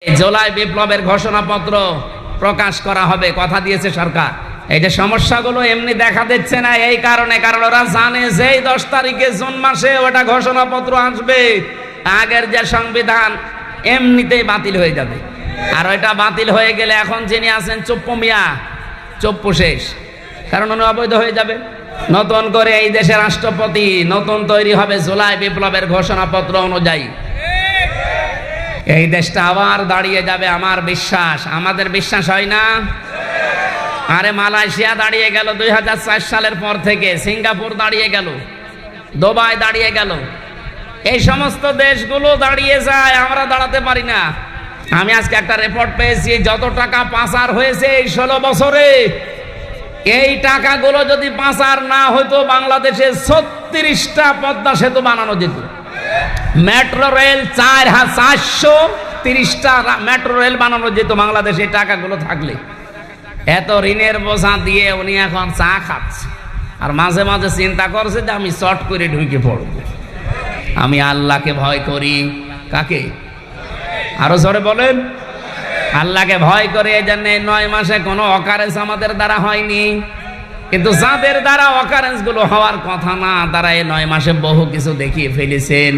জুলাই বিপ্লবের ঘোষণাপত্র প্রকাশ করা হবে, কথা দিয়েছে সরকার। এই যে সমস্যাগুলো এমনি দেখা দিচ্ছে না, এই কারণে, কারণ ওরা জানে যে 10 তারিখে জুন মাসে ওটা ঘোষণাপত্র আসবে, আগের যে সংবিধান এমনিতেই বাতিল হয়ে যাবে। আর ওইটা বাতিল হয়ে গেলে এখন যিনি আছেন চুপ্পু মিয়া, চুপ্পু শেষ, কারণ উনি অবৈধ হয়ে যাবে। নতুন করে এই দেশের রাষ্ট্রপতি নতুন তৈরি হবে জুলাই বিপ্লবের ঘোষণাপত্র অনুযায়ী। এই দেশটা আবার দাঁড়িয়ে যাবে, আমার বিশ্বাস। আমাদের বিশ্বাস হয় না? আরে মালয়েশিয়া দাঁড়িয়ে গেল 2004 সালের পর থেকে, সিঙ্গাপুর দাঁড়িয়ে গেল, দুবাই দাঁড়িয়ে গেল, এই সমস্ত দেশগুলো দাঁড়িয়ে যায়, আমরা দাঁড়াতে পারি না। আমি আজকে একটা রিপোর্ট পেয়েছি, যত টাকা পাচার হয়েছে এই 16 বছরে, এই টাকাগুলো যদি পাচার না হতো বাংলাদেশে 36টা পদ্মা সেতু বানানো যেত। মেট্রো রেল 430টা মেট্রো রেল বানানো যেত বাংলাদেশে টাকাগুলো থাকলে। এত ঋণের বোঝা দিয়ে উনি এখন চা খাচ্ছে, আর মাঝে মাঝে চিন্তা করছে যে আমি শর্ট করে ঢুকে পড়ব। আমি আল্লাহকে ভয় করি। কাকে? আরো জোরে বলেন। আল্লাহকে ভয় করে। এই জন্য 9 মাসে কোনো অকারেন্স আমাদের দ্বারা হয়নি, কিন্তু যাদের দ্বারা অকারেন্স গুলো হওয়ার কথা না, তারা এই 9 মাসে বহু কিছু দেখিয়ে ফেলেছেন।